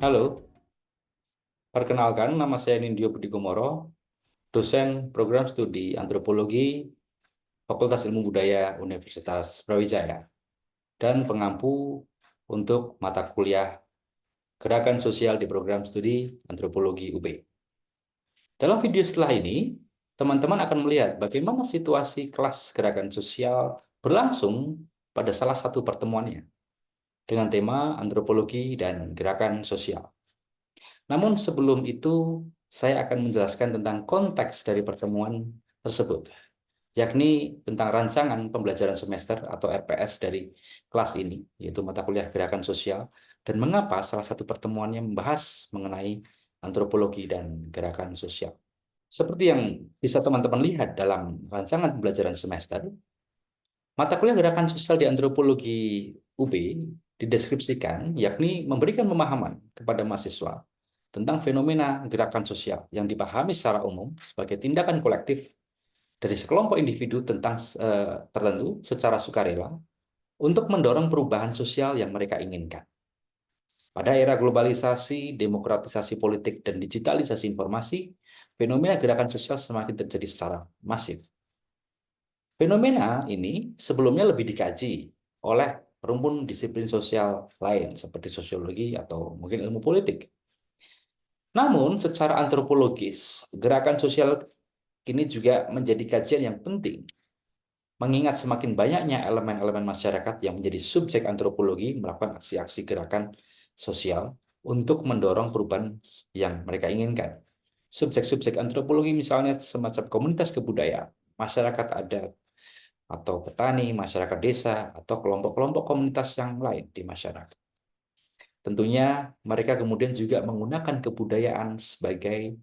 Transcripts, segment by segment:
Halo, perkenalkan nama saya Nindyo Budi Kumoro, dosen program studi antropologi Fakultas Ilmu Budaya Universitas Brawijaya, dan pengampu untuk mata kuliah Gerakan Sosial di program studi antropologi UB. Dalam video setelah ini, teman-teman akan melihat bagaimana situasi kelas gerakan sosial berlangsung pada salah satu pertemuannya dengan tema antropologi dan gerakan sosial. Namun sebelum itu, saya akan menjelaskan tentang konteks dari pertemuan tersebut, yakni tentang rancangan pembelajaran semester atau RPS dari kelas ini, yaitu mata kuliah gerakan sosial, dan mengapa salah satu pertemuannya membahas mengenai antropologi dan gerakan sosial. Seperti yang bisa teman-teman lihat dalam rancangan pembelajaran semester, mata kuliah gerakan sosial di antropologi UB dideskripsikan, yakni memberikan pemahaman kepada mahasiswa tentang fenomena gerakan sosial yang dipahami secara umum sebagai tindakan kolektif dari sekelompok individu tertentu secara sukarela untuk mendorong perubahan sosial yang mereka inginkan. Pada era globalisasi, demokratisasi politik, dan digitalisasi informasi, fenomena gerakan sosial semakin terjadi secara masif. Fenomena ini sebelumnya lebih dikaji oleh rumpun disiplin sosial lain seperti sosiologi atau mungkin ilmu politik. Namun, secara antropologis, gerakan sosial ini juga menjadi kajian yang penting, mengingat semakin banyaknya elemen-elemen masyarakat yang menjadi subjek antropologi melakukan aksi-aksi gerakan sosial untuk mendorong perubahan yang mereka inginkan. Subjek-subjek antropologi misalnya semacam komunitas kebudayaan, masyarakat adat, atau petani, masyarakat desa, atau kelompok-kelompok komunitas yang lain di masyarakat. Tentunya mereka kemudian juga menggunakan kebudayaan sebagai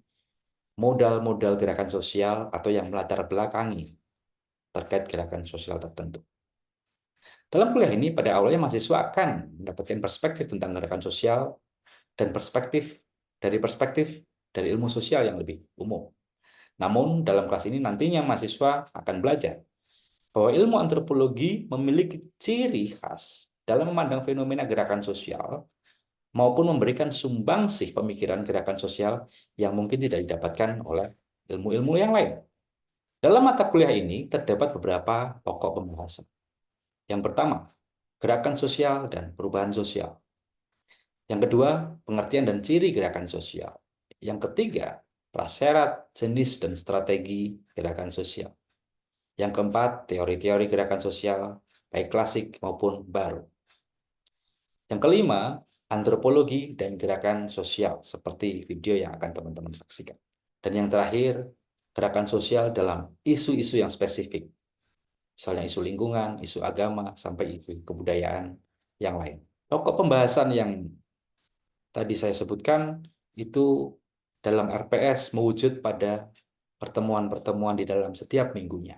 modal-modal gerakan sosial atau yang melatar belakangi terkait gerakan sosial tertentu. Dalam kuliah ini, pada awalnya mahasiswa akan mendapatkan perspektif tentang gerakan sosial dan perspektif dari ilmu sosial yang lebih umum. Namun, dalam kelas ini nantinya mahasiswa akan belajar bahwa ilmu antropologi memiliki ciri khas dalam memandang fenomena gerakan sosial maupun memberikan sumbangsih pemikiran gerakan sosial yang mungkin tidak didapatkan oleh ilmu-ilmu yang lain. Dalam mata kuliah ini terdapat beberapa pokok pembahasan. Yang pertama, gerakan sosial dan perubahan sosial. Yang kedua, pengertian dan ciri gerakan sosial. Yang ketiga, prasyarat, jenis, dan strategi gerakan sosial. Yang keempat, teori-teori gerakan sosial, baik klasik maupun baru. Yang kelima, antropologi dan gerakan sosial, seperti video yang akan teman-teman saksikan. Dan yang terakhir, gerakan sosial dalam isu-isu yang spesifik, misalnya isu lingkungan, isu agama, sampai isu kebudayaan yang lain. Pokok pembahasan yang tadi saya sebutkan itu dalam RPS mewujud pada pertemuan-pertemuan di dalam setiap minggunya.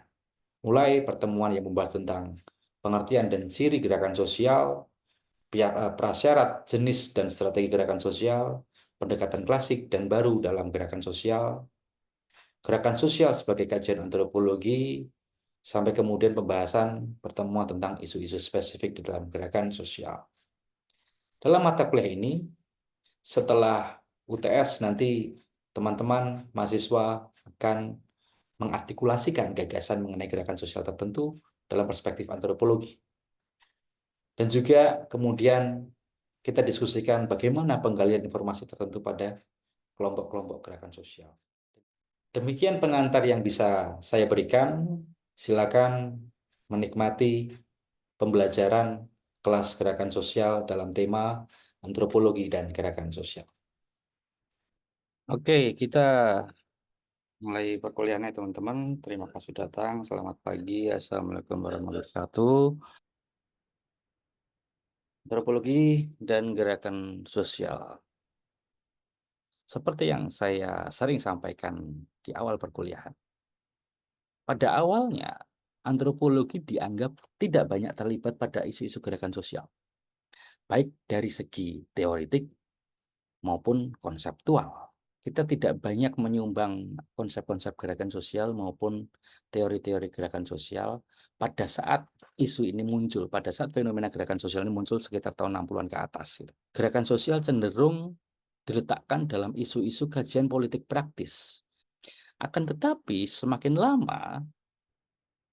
Mulai pertemuan yang membahas tentang pengertian dan ciri gerakan sosial, prasyarat, jenis, dan strategi gerakan sosial, pendekatan klasik dan baru dalam gerakan sosial sebagai kajian antropologi, sampai kemudian pembahasan pertemuan tentang isu-isu spesifik di dalam gerakan sosial. Dalam mata kuliah ini, setelah UTS nanti teman-teman mahasiswa akan mengartikulasikan gagasan mengenai gerakan sosial tertentu dalam perspektif antropologi. Dan juga kemudian kita diskusikan bagaimana penggalian informasi tertentu pada kelompok-kelompok gerakan sosial. Demikian pengantar yang bisa saya berikan. Silakan menikmati pembelajaran kelas gerakan sosial dalam tema antropologi dan gerakan sosial. Oke, kita mulai perkuliahannya teman-teman. Terima kasih datang. Selamat pagi. Assalamualaikum warahmatullahi wabarakatuh. Antropologi dan gerakan sosial. Seperti yang saya sering sampaikan di awal perkuliahan. Pada awalnya, antropologi dianggap tidak banyak terlibat pada isu-isu gerakan sosial. Baik dari segi teoritik maupun konseptual. Kita tidak banyak menyumbang konsep-konsep gerakan sosial maupun teori-teori gerakan sosial pada saat isu ini muncul, pada saat fenomena gerakan sosial ini muncul sekitar tahun 60-an ke atas. Gerakan sosial cenderung diletakkan dalam isu-isu kajian politik praktis. Akan tetapi, semakin lama,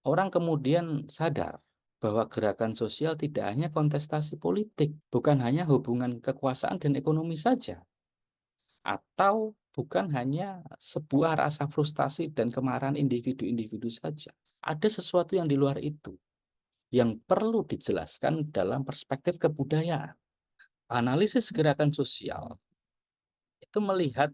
orang kemudian sadar bahwa gerakan sosial tidak hanya kontestasi politik, bukan hanya hubungan kekuasaan dan ekonomi saja, atau bukan hanya sebuah rasa frustasi dan kemarahan individu-individu saja. Ada sesuatu yang di luar itu yang perlu dijelaskan dalam perspektif kebudayaan. Analisis gerakan sosial itu melihat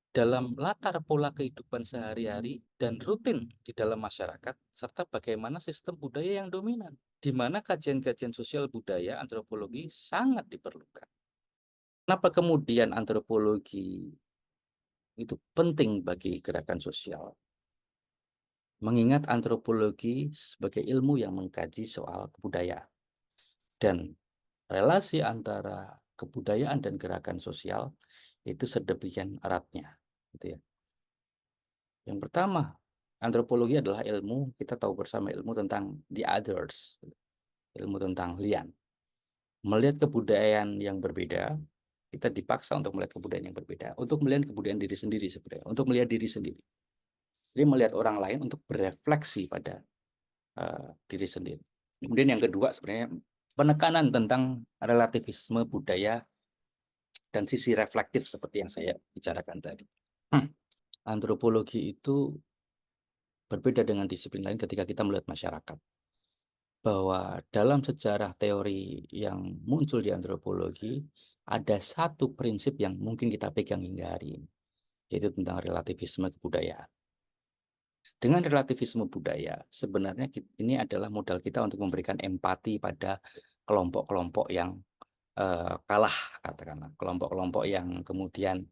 dalam latar pola kehidupan sehari-hari dan rutin di dalam masyarakat, serta bagaimana sistem budaya yang dominan, di mana kajian-kajian sosial budaya antropologi sangat diperlukan. Kenapa kemudian antropologi itu penting bagi gerakan sosial? Mengingat antropologi sebagai ilmu yang mengkaji soal kebudayaan dan relasi antara kebudayaan dan gerakan sosial itu sedemikian eratnya, gitu ya. Yang pertama, antropologi adalah ilmu, kita tahu bersama ilmu tentang the others, ilmu tentang lian. Melihat kebudayaan yang berbeda, kita dipaksa untuk melihat kebudayaan yang berbeda, untuk melihat kebudayaan diri sendiri sebenarnya, untuk melihat diri sendiri. Jadi melihat orang lain untuk berefleksi pada diri sendiri. Kemudian yang kedua sebenarnya penekanan tentang relativisme budaya dan sisi reflektif seperti yang saya bicarakan tadi. Antropologi itu berbeda dengan disiplin lain ketika kita melihat masyarakat. Bahwa dalam sejarah teori yang muncul di antropologi, ada satu prinsip yang mungkin kita pegang hingga hari ini, yaitu tentang relativisme kebudayaan. Dengan relativisme budaya, sebenarnya ini adalah modal kita untuk memberikan empati pada kelompok-kelompok yang kalah, katakanlah. Kelompok-kelompok yang kemudian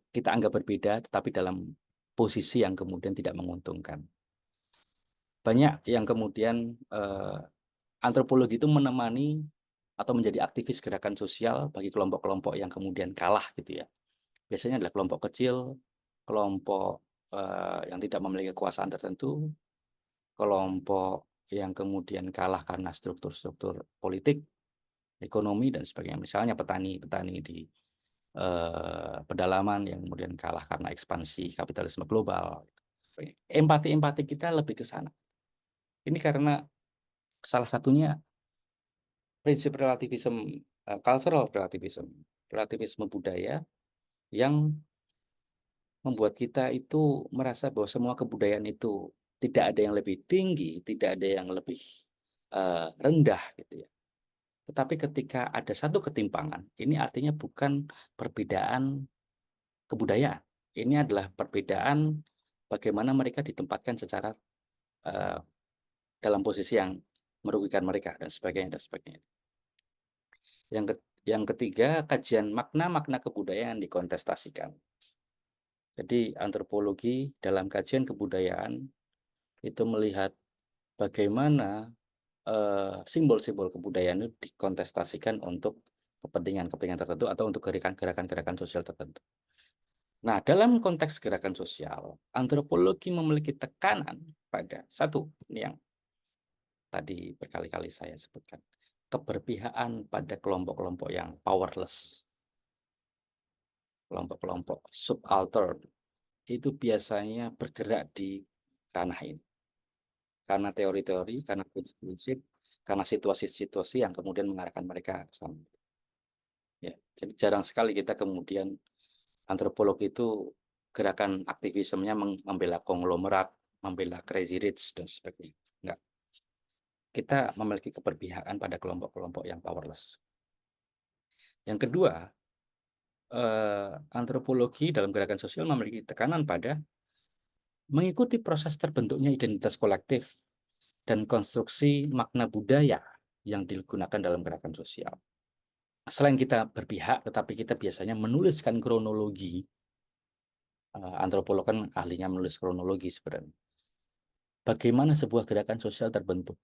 kita anggap berbeda, tetapi dalam posisi yang kemudian tidak menguntungkan. Banyak yang kemudian antropologi itu menemani atau menjadi aktivis gerakan sosial bagi kelompok-kelompok yang kemudian kalah gitu ya. Biasanya adalah kelompok kecil, kelompok yang tidak memiliki kekuasaan tertentu, kelompok yang kemudian kalah karena struktur-struktur politik, ekonomi dan sebagainya. Misalnya petani-petani di pedalaman yang kemudian kalah karena ekspansi kapitalisme global. Empati-empati kita lebih ke sana. Ini karena salah satunya prinsip relativisme, cultural relativisme budaya yang membuat kita itu merasa bahwa semua kebudayaan itu tidak ada yang lebih tinggi, tidak ada yang lebih rendah gitu ya. Tetapi ketika ada satu ketimpangan, ini artinya bukan perbedaan kebudayaan. Ini adalah perbedaan bagaimana mereka ditempatkan secara dalam posisi yang merugikan mereka dan sebagainya dan sebagainya. Yang ketiga, kajian makna-makna kebudayaan dikontestasikan. Jadi antropologi dalam kajian kebudayaan itu melihat bagaimana simbol-simbol kebudayaan itu dikontestasikan untuk kepentingan-kepentingan tertentu atau untuk gerakan-gerakan sosial tertentu. Nah, dalam konteks gerakan sosial, antropologi memiliki tekanan pada satu, ini yang tadi berkali-kali saya sebutkan, keberpihakan pada kelompok-kelompok yang powerless, kelompok-kelompok subaltern, itu biasanya bergerak di ranah ini. Karena teori-teori, karena prinsip-prinsip, karena situasi-situasi yang kemudian mengarahkan mereka ke sana. Ya, jadi jarang sekali kita kemudian antropolog itu gerakan aktivismenya membela konglomerat, membela crazy rich dan sebagainya. Enggak. Kita memiliki keberpihakan pada kelompok-kelompok yang powerless. Yang kedua, antropologi dalam gerakan sosial memiliki tekanan pada mengikuti proses terbentuknya identitas kolektif dan konstruksi makna budaya yang digunakan dalam gerakan sosial. Selain kita berpihak, tetapi kita biasanya menuliskan kronologi. Antropolog kan ahlinya menulis kronologi sebenarnya. Bagaimana sebuah gerakan sosial terbentuk?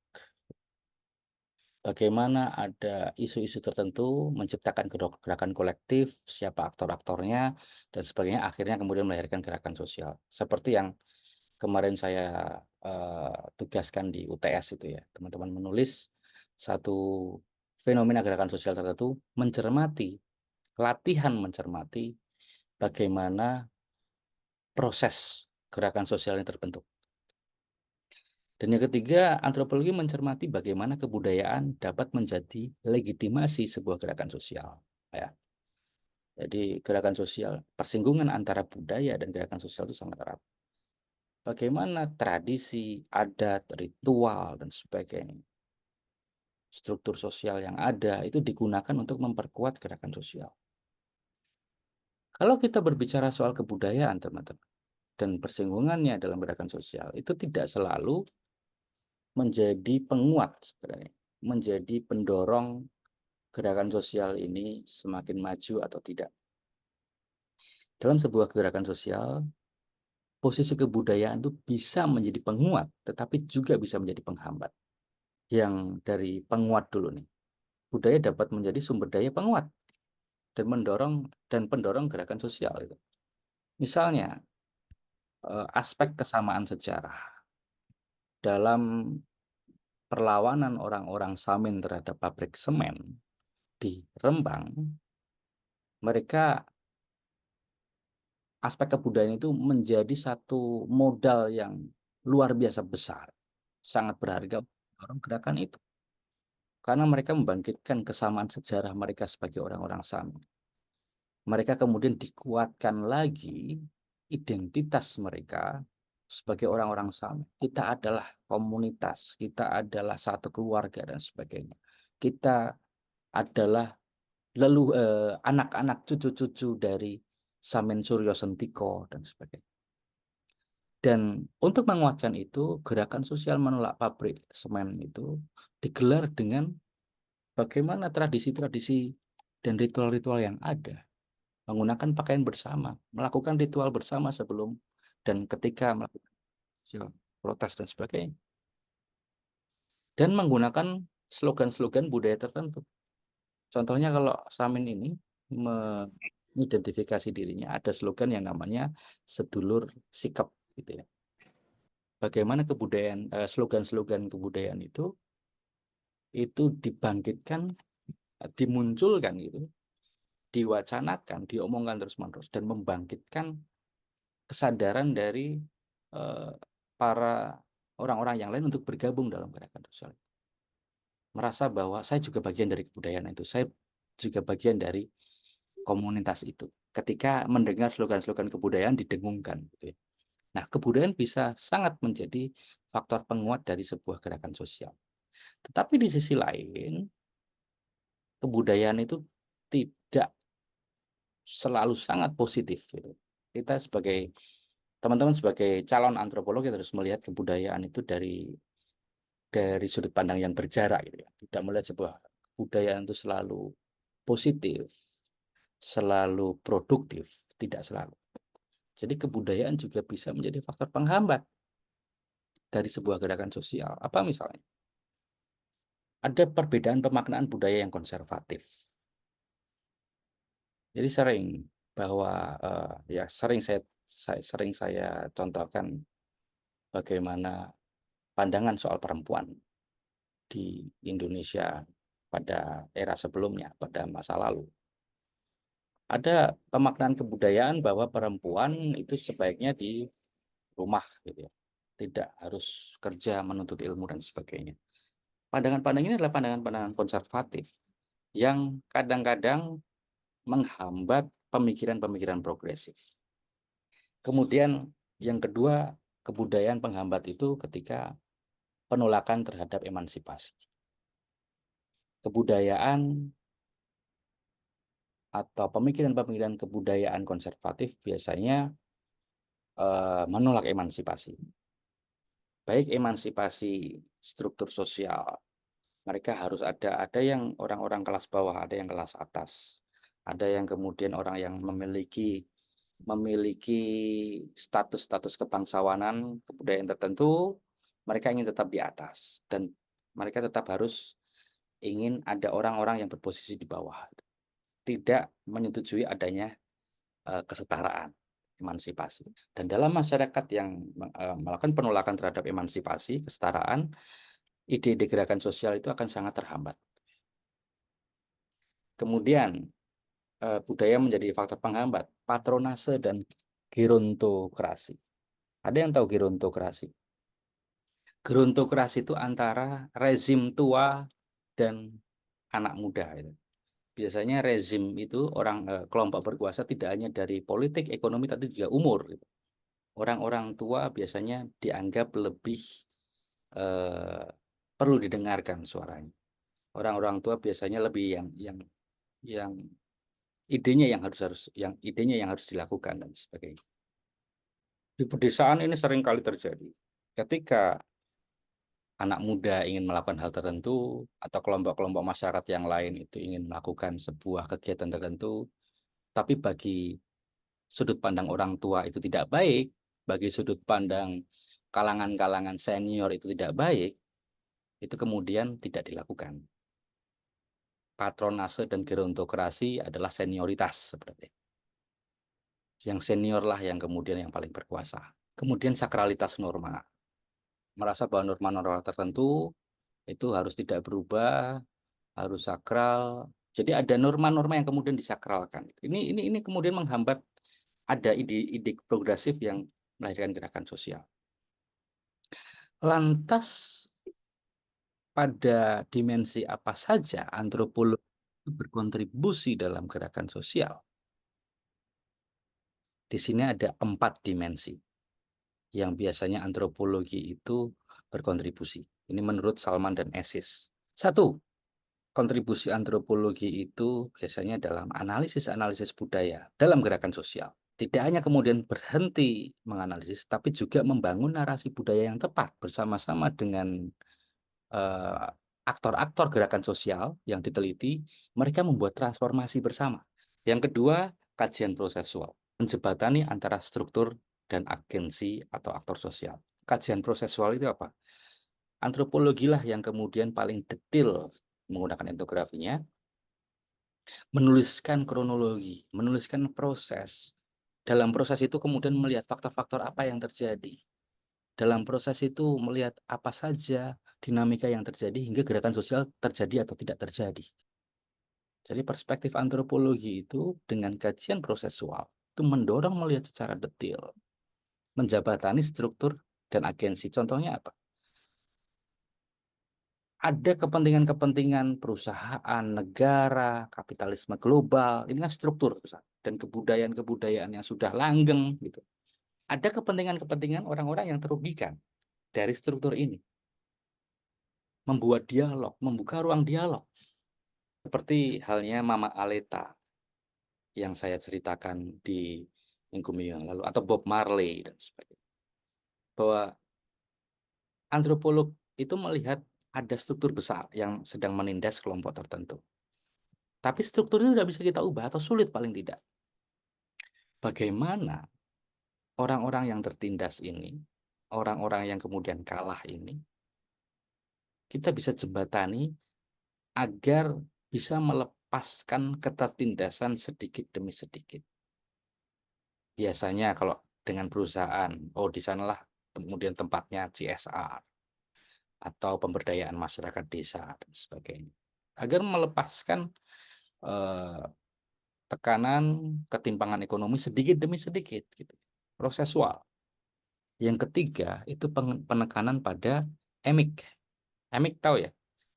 Bagaimana ada isu-isu tertentu menciptakan gerakan kolektif, siapa aktor-aktornya, dan sebagainya, akhirnya kemudian melahirkan gerakan sosial. Seperti yang kemarin saya tugaskan di UTS itu ya, teman-teman menulis satu fenomena gerakan sosial tertentu, mencermati latihan mencermati bagaimana proses gerakan sosial yang terbentuk. Dan yang ketiga, antropologi mencermati bagaimana kebudayaan dapat menjadi legitimasi sebuah gerakan sosial. Ya. Jadi gerakan sosial, persinggungan antara budaya dan gerakan sosial itu sangat erat. Bagaimana tradisi, adat, ritual, dan sebagainya, struktur sosial yang ada itu digunakan untuk memperkuat gerakan sosial. Kalau kita berbicara soal kebudayaan, teman-teman, dan persinggungannya dalam gerakan sosial, itu tidak selalu menjadi penguat sebenarnya, menjadi pendorong gerakan sosial ini semakin maju atau tidak. Dalam sebuah gerakan sosial, posisi kebudayaan itu bisa menjadi penguat, tetapi juga bisa menjadi penghambat. Yang dari penguat dulu nih, budaya dapat menjadi sumber daya penguat dan mendorong dan pendorong gerakan sosial itu. Misalnya, aspek kesamaan sejarah dalam perlawanan orang-orang Samin terhadap pabrik semen di Rembang, mereka aspek kebudayaan itu menjadi satu modal yang luar biasa besar, sangat berharga untuk orang gerakan itu. Karena mereka membangkitkan kesamaan sejarah mereka sebagai orang-orang Samin. Mereka kemudian dikuatkan lagi identitas mereka sebagai orang-orang Samin. Kita adalah komunitas, kita adalah satu keluarga dan sebagainya. Kita adalah anak-anak cucu-cucu dari Samin Suryo Sentiko dan sebagainya. Dan untuk menguatkan itu, gerakan sosial menolak pabrik semen itu digelar dengan bagaimana tradisi-tradisi dan ritual-ritual yang ada. Menggunakan pakaian bersama, melakukan ritual bersama sebelum dan ketika melakukan protes dan sebagainya. Dan menggunakan slogan-slogan budaya tertentu. Contohnya kalau Samin ini mengidentifikasi dirinya, ada slogan yang namanya sedulur sikap gitu ya. Bagaimana kebudayaan, slogan-slogan kebudayaan itu dibangkitkan, dimunculkan gitu, diwacanakan, diomongkan terus-menerus dan membangkitkan kesadaran dari eh, para orang-orang yang lain untuk bergabung dalam gerakan sosial. Merasa bahwa saya juga bagian dari kebudayaan itu, saya juga bagian dari komunitas itu. Ketika mendengar slogan-slogan kebudayaan didengungkan, gitu ya. Nah, kebudayaan bisa sangat menjadi faktor penguat dari sebuah gerakan sosial. Tetapi di sisi lain, kebudayaan itu tidak selalu sangat positif, gitu. Kita sebagai teman-teman sebagai calon antropolog kita harus melihat kebudayaan itu dari sudut pandang yang berjarak gitu ya. Tidak melihat sebuah kebudayaan itu selalu positif, selalu produktif, tidak selalu. Jadi kebudayaan juga bisa menjadi faktor penghambat dari sebuah gerakan sosial. Apa misalnya? Ada perbedaan pemaknaan budaya yang konservatif. Jadi sering bahwa ya sering saya contohkan bagaimana pandangan soal perempuan di Indonesia pada era sebelumnya, pada masa lalu. Ada pemaknaan kebudayaan bahwa perempuan itu sebaiknya di rumah gitu ya. Tidak harus kerja menuntut ilmu dan sebagainya. Pandangan-pandangan ini adalah pandangan-pandangan konservatif yang kadang-kadang menghambat pemikiran-pemikiran progresif. Kemudian yang kedua, kebudayaan penghambat itu ketika penolakan terhadap emansipasi. Kebudayaan atau pemikiran-pemikiran kebudayaan konservatif biasanya menolak emansipasi. Baik emansipasi struktur sosial, mereka harus ada yang orang-orang kelas bawah, ada yang kelas atas, ada yang kemudian orang yang memiliki status-status kebangsawanan, kebudayaan tertentu, mereka ingin tetap di atas dan mereka tetap harus ingin ada orang-orang yang berposisi di bawah, tidak menyetujui adanya kesetaraan, emansipasi. Dan dalam masyarakat yang melakukan penolakan terhadap emansipasi, kesetaraan, ide-ide gerakan sosial itu akan sangat terhambat. Kemudian budaya menjadi faktor penghambat, patronase dan gerontokrasi. Ada yang tahu gerontokrasi? Gerontokrasi itu antara rezim tua dan anak muda itu. Biasanya rezim itu kelompok berkuasa tidak hanya dari politik, ekonomi, tapi juga umur, gitu. Orang-orang tua biasanya dianggap lebih eh, perlu didengarkan suaranya. Orang-orang tua biasanya lebih yang idenya yang harus dilakukan dan sebagainya. Di pedesaan ini sering kali terjadi. Ketika anak muda ingin melakukan hal tertentu atau kelompok-kelompok masyarakat yang lain itu ingin melakukan sebuah kegiatan tertentu, tapi bagi sudut pandang orang tua itu tidak baik, bagi sudut pandang kalangan-kalangan senior itu tidak baik, itu kemudian tidak dilakukan. Patronase dan gerontokrasi adalah senioritas sebenarnya. Yang senior lah yang kemudian yang paling berkuasa. Kemudian sakralitas norma. Merasa bahwa norma-norma tertentu itu harus tidak berubah, harus sakral. Jadi ada norma-norma yang kemudian disakralkan. Ini kemudian menghambat ada ide-ide progresif yang melahirkan gerakan sosial. Lantas pada dimensi apa saja antropologi berkontribusi dalam gerakan sosial? Di sini ada 4 dimensi yang biasanya antropologi itu berkontribusi. Ini menurut Salman dan Esis. 1. Kontribusi antropologi itu biasanya dalam analisis-analisis budaya dalam gerakan sosial. Tidak hanya kemudian berhenti menganalisis, tapi juga membangun narasi budaya yang tepat bersama-sama dengan eh, aktor-aktor gerakan sosial yang diteliti, mereka membuat transformasi bersama. Yang kedua, kajian prosesual, menjembatani antara struktur dan agensi atau aktor sosial. Kajian prosesual itu apa? Antropologi lah yang kemudian paling detail menggunakan etnografinya, menuliskan kronologi, menuliskan proses. Dalam proses itu kemudian melihat faktor-faktor apa yang terjadi. Dalam proses itu melihat apa saja dinamika yang terjadi hingga gerakan sosial terjadi atau tidak terjadi. Jadi perspektif antropologi itu dengan kajian prosesual itu mendorong melihat secara detail, menjabatani struktur dan agensi. Contohnya apa? Ada kepentingan-kepentingan perusahaan, negara, kapitalisme global. Ini kan struktur dan kebudayaan-kebudayaan yang sudah langgeng gitu. Ada kepentingan-kepentingan orang-orang yang terugikan dari struktur ini. Membuat dialog, membuka ruang dialog. Seperti halnya Mama Aleta yang saya ceritakan di minggu yang lalu, atau Bob Marley dan sebagainya. Bahwa antropolog itu melihat ada struktur besar yang sedang menindas kelompok tertentu. Tapi struktur itu tidak bisa kita ubah atau sulit paling tidak. Bagaimana orang-orang yang tertindas ini, orang-orang yang kemudian kalah ini, kita bisa jembatani agar bisa melepaskan ketertindasan sedikit demi sedikit. Biasanya kalau dengan perusahaan, oh di sanalah kemudian tempatnya CSR atau pemberdayaan masyarakat desa dan sebagainya. Agar melepaskan eh, tekanan ketimpangan ekonomi sedikit demi sedikit gitu. Prosesual. Yang ketiga itu penekanan pada emik. Emik tahu ya?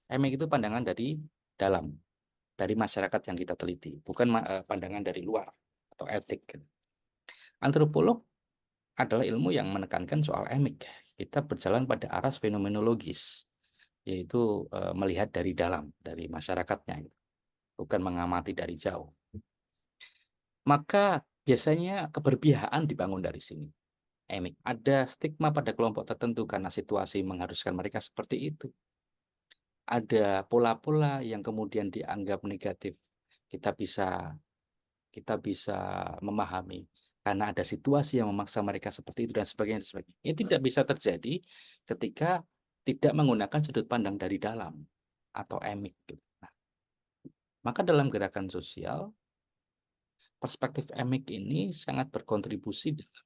Emik itu pandangan dari dalam, dari masyarakat yang kita teliti, bukan pandangan dari luar atau etik. Antropolog adalah ilmu yang menekankan soal emik. Kita berjalan pada aras fenomenologis, yaitu melihat dari dalam, dari masyarakatnya, bukan mengamati dari jauh. Maka biasanya keberpihakan dibangun dari sini. Emik. Ada stigma pada kelompok tertentu karena situasi mengharuskan mereka seperti itu. Ada pola-pola yang kemudian dianggap negatif. Kita bisa kita bisa memahami karena ada situasi yang memaksa mereka seperti itu dan sebagainya, dan sebagainya. Ini tidak bisa terjadi ketika tidak menggunakan sudut pandang dari dalam atau emik. Nah, maka dalam gerakan sosial, perspektif emik ini sangat berkontribusi dalam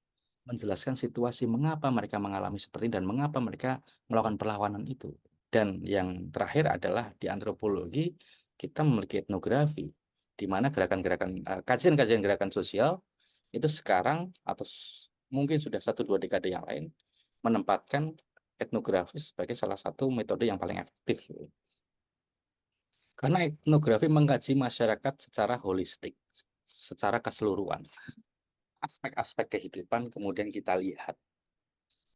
menjelaskan situasi mengapa mereka mengalami seperti ini dan mengapa mereka melakukan perlawanan itu. Dan yang terakhir adalah di antropologi kita memiliki etnografi, di mana kajian-kajian gerakan sosial itu sekarang atau mungkin sudah 1-2 dekade yang lain menempatkan etnografi sebagai salah satu metode yang paling efektif. Karena etnografi mengkaji masyarakat secara holistik, secara keseluruhan. Aspek-aspek kehidupan kemudian kita lihat.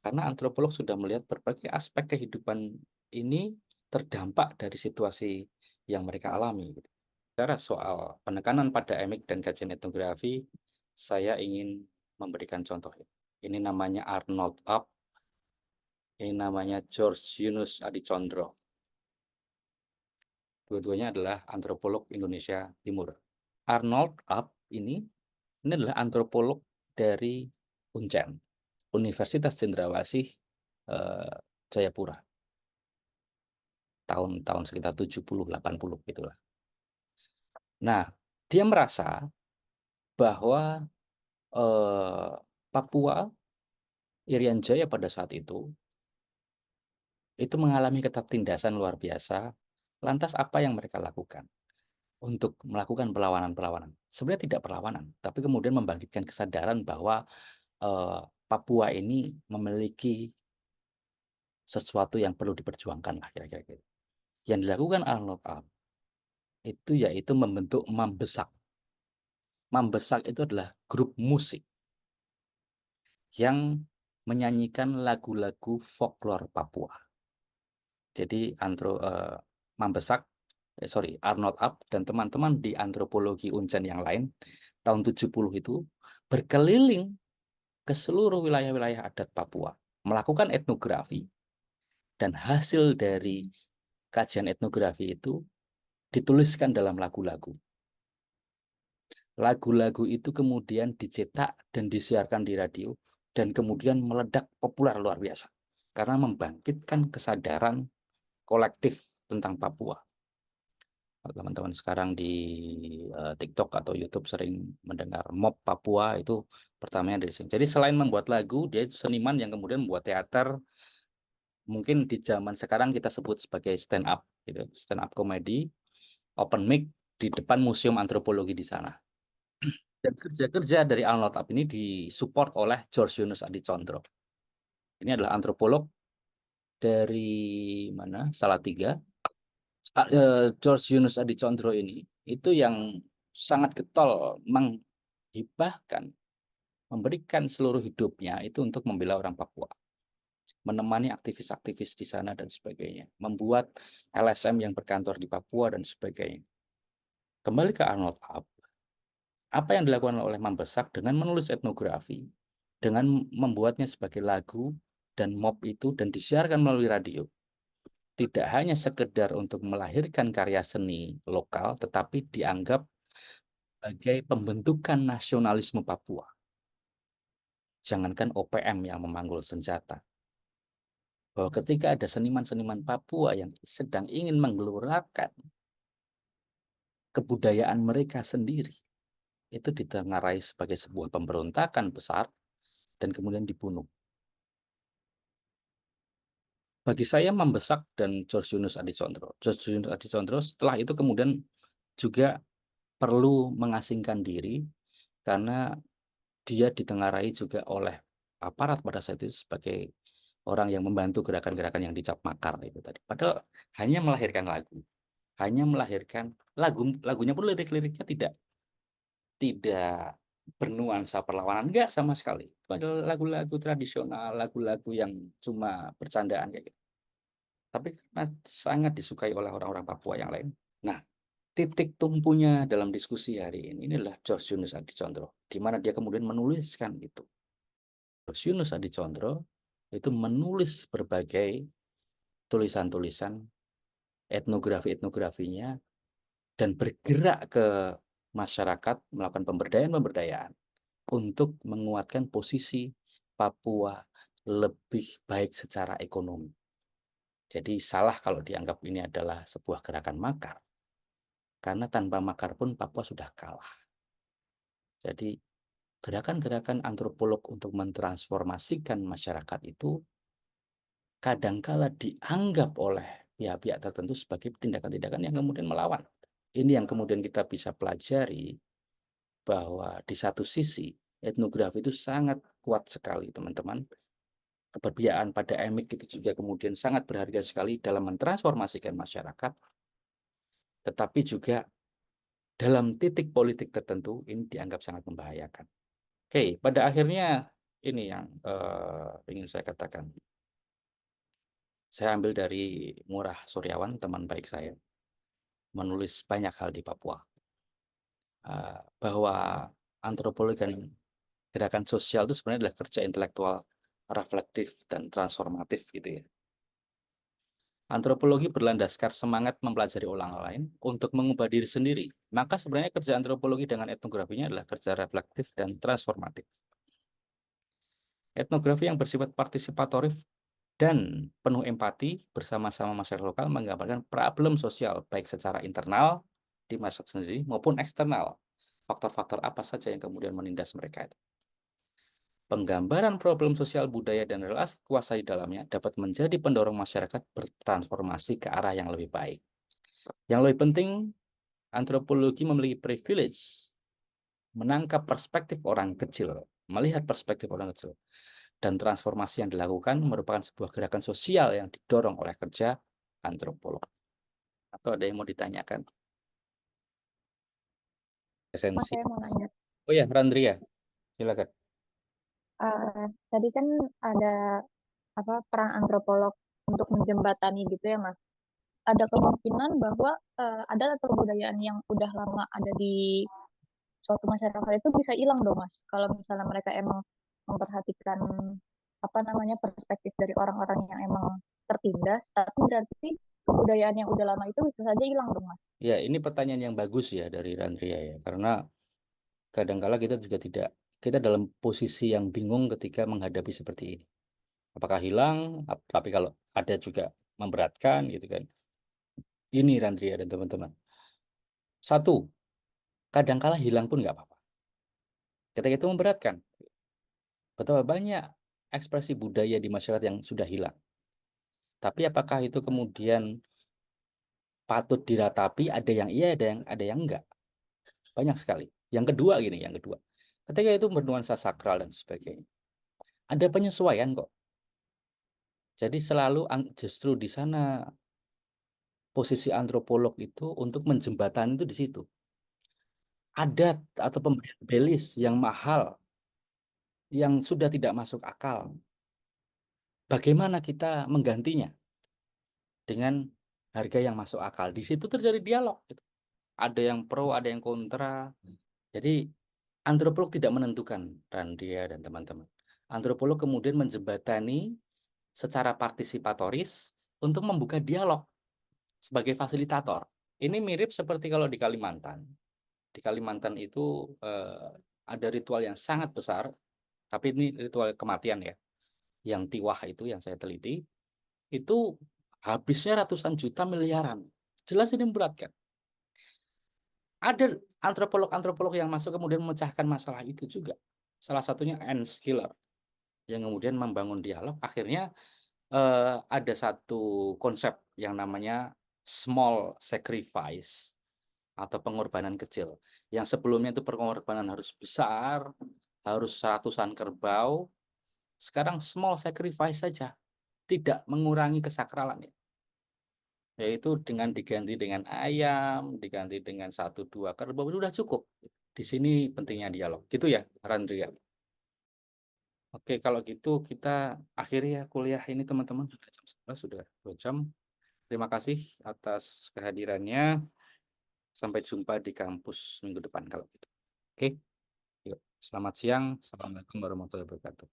Karena antropolog sudah melihat berbagai aspek kehidupan ini terdampak dari situasi yang mereka alami. Bicara soal penekanan pada emik dan kajian etnografi, saya ingin memberikan contoh. Ini namanya Arnold Up, ini namanya George Yunus Adicondro. Dua-duanya adalah antropolog Indonesia Timur. Arnold Up ini adalah antropolog dari UNCEN, Universitas Cendrawasih Jayapura. Tahun-tahun sekitar 70-80 gitulah. Nah, dia merasa bahwa Papua, Irian Jaya pada saat itu mengalami ketertindasan luar biasa. Lantas apa yang mereka lakukan untuk melakukan perlawanan-perlawanan? Sebenarnya tidak perlawanan, tapi kemudian membangkitkan kesadaran bahwa Papua ini memiliki sesuatu yang perlu diperjuangkan lah kira-kira gitu. Yang dilakukan Arnold Up itu yaitu membentuk Mambesak. Mambesak itu adalah grup musik yang menyanyikan lagu-lagu folklore Papua. Jadi Mambesak, Arnold Up dan teman-teman di antropologi UNCEN yang lain tahun 70 itu berkeliling ke seluruh wilayah-wilayah adat Papua, melakukan etnografi, dan hasil dari kajian etnografi itu dituliskan dalam lagu-lagu. Lagu-lagu itu kemudian dicetak dan disiarkan di radio, dan kemudian meledak populer luar biasa, karena membangkitkan kesadaran kolektif tentang Papua. Teman-teman sekarang di TikTok atau YouTube sering mendengar Mob Papua, itu pertamanya dari sini. Jadi selain membuat lagu, dia itu seniman yang kemudian membuat teater, mungkin di zaman sekarang kita sebut sebagai stand up, gitu, stand up comedy, open mic di depan museum antropologi di sana. Dan kerja-kerja dari Arnold Up ini disupport oleh George Yunus Adicondro. Ini adalah antropolog dari mana? Salatiga. George Yunus Adicondro ini itu yang sangat getol menghibahkan, memberikan seluruh hidupnya itu untuk membela orang Papua, menemani aktivis-aktivis di sana dan sebagainya, membuat LSM yang berkantor di Papua dan sebagainya. Kembali ke Arnold Up, apa yang dilakukan oleh Mambesak dengan menulis etnografi, dengan membuatnya sebagai lagu dan mob itu dan disiarkan melalui radio, tidak hanya sekedar untuk melahirkan karya seni lokal, tetapi dianggap sebagai pembentukan nasionalisme Papua. Jangankan OPM yang memanggul senjata, bahwa ketika ada seniman-seniman Papua yang sedang ingin menggelorakan kebudayaan mereka sendiri, itu ditengarai sebagai sebuah pemberontakan besar dan kemudian dibunuh. Bagi saya Mambesak dan George Yunus Adicondro. George Yunus Adicondro setelah itu kemudian juga perlu mengasingkan diri karena dia ditengarai juga oleh aparat pada saat itu sebagai orang yang membantu gerakan-gerakan yang dicap makar itu tadi. Padahal hanya melahirkan lagu, lagunya pun lirik-liriknya tidak bernuansa perlawanan, enggak sama sekali. Padahal lagu-lagu tradisional, lagu-lagu yang cuma bercandaan kayak gitu. Tapi karena sangat disukai oleh orang-orang Papua yang lain. Nah, titik tumpunya dalam diskusi hari ini adalah George Yunus Adicondro, di mana dia kemudian menuliskan itu. George Yunus Adicondro itu menulis berbagai tulisan-tulisan etnografi-etnografinya dan bergerak ke masyarakat melakukan pemberdayaan-pemberdayaan untuk menguatkan posisi Papua lebih baik secara ekonomi. Jadi salah kalau dianggap ini adalah sebuah gerakan makar. Karena tanpa makar pun Papua sudah kalah. Jadi gerakan-gerakan antropolog untuk mentransformasikan masyarakat itu kadangkala dianggap oleh pihak-pihak tertentu sebagai tindakan-tindakan yang kemudian melawan. ini yang kemudian kita bisa pelajari bahwa di satu sisi etnografi itu sangat kuat sekali, teman-teman. Keberpihakan pada emik itu juga kemudian sangat berharga sekali dalam mentransformasikan masyarakat, tetapi juga dalam titik politik tertentu ini dianggap sangat membahayakan. Oke, pada akhirnya ini yang ingin saya katakan. Saya ambil dari Murah Suryawan, teman baik saya, menulis banyak hal di Papua. Bahwa antropologi dan gerakan sosial itu sebenarnya adalah kerja intelektual, reflektif, dan transformatif gitu ya. Antropologi berlandaskan semangat mempelajari orang lain untuk mengubah diri sendiri. Maka sebenarnya kerja antropologi dengan etnografinya adalah kerja reflektif dan transformatif. Etnografi yang bersifat partisipatif dan penuh empati bersama-sama masyarakat lokal menggambarkan problem sosial baik secara internal di masyarakat sendiri maupun eksternal. Faktor-faktor apa saja yang kemudian menindas mereka itu. Penggambaran problem sosial budaya dan relasi kuasa di dalamnya dapat menjadi pendorong masyarakat bertransformasi ke arah yang lebih baik. Yang lebih penting, antropologi memiliki privilege menangkap perspektif orang kecil, melihat perspektif orang kecil, dan transformasi yang dilakukan merupakan sebuah gerakan sosial yang didorong oleh kerja antropolog. Atau ada yang mau ditanyakan? Mas, Esensi. saya mau nanya. Oh ya, Randria, silakan. Tadi kan ada apa peran antropolog untuk menjembatani gitu ya, Mas. Ada kemungkinan bahwa ada kebudayaan yang udah lama ada di suatu masyarakat itu bisa hilang dong, Mas. Kalau misalnya mereka emang memperhatikan apa namanya perspektif dari orang-orang yang emang tertindas, tapi berarti kebudayaan yang udah lama itu bisa saja hilang dong, Mas. Ya, ini pertanyaan yang bagus ya dari Randria ya, karena kadangkala kita juga tidak, kita dalam posisi yang bingung ketika menghadapi seperti ini. Apakah hilang, tapi kalau ada juga memberatkan gitu kan. Ini Randria dan teman-teman. Satu, kadangkala hilang pun nggak apa-apa. Ketika itu memberatkan. Betapa banyak ekspresi budaya di masyarakat yang sudah hilang. Tapi apakah itu kemudian patut diratapi? Ada yang iya, ada yang enggak. Banyak sekali. Yang kedua gini, yang kedua. Ketika itu bernuansa sakral dan sebagainya. Ada penyesuaian kok. Jadi selalu justru di sana posisi antropolog itu untuk menjembatani itu di situ. Adat atau pemberian belis yang mahal, yang sudah tidak masuk akal. Bagaimana kita menggantinya dengan harga yang masuk akal? Di situ terjadi dialog, gitu. Ada yang pro, ada yang kontra. Jadi antropolog tidak menentukan, Randia dan teman-teman. Antropolog kemudian menjembatani secara partisipatoris untuk membuka dialog sebagai fasilitator. Ini mirip seperti kalau di Kalimantan. Di Kalimantan itu ada ritual yang sangat besar, tapi ini ritual kematian ya. Yang tiwah itu yang saya teliti, itu habisnya ratusan juta miliaran. Jelas ini memberatkan. Ada antropolog-antropolog yang masuk kemudian memecahkan masalah itu juga. Salah satunya Anne Skiller yang kemudian membangun dialog. Akhirnya ada satu konsep yang namanya small sacrifice atau pengorbanan kecil. Yang sebelumnya itu pengorbanan harus besar, harus ratusan kerbau. Sekarang small sacrifice saja, tidak mengurangi kesakralannya. Yaitu dengan diganti dengan ayam, diganti dengan satu dua kerbau, itu sudah cukup. Di sini pentingnya dialog. Gitu ya, Randria. Oke, kalau gitu kita akhiri ya kuliah ini teman-teman. Sudah jam 11, sudah 2 jam. Terima kasih atas kehadirannya. Sampai jumpa di kampus minggu depan kalau gitu. Oke, yuk. Selamat siang. Assalamualaikum warahmatullahi wabarakatuh.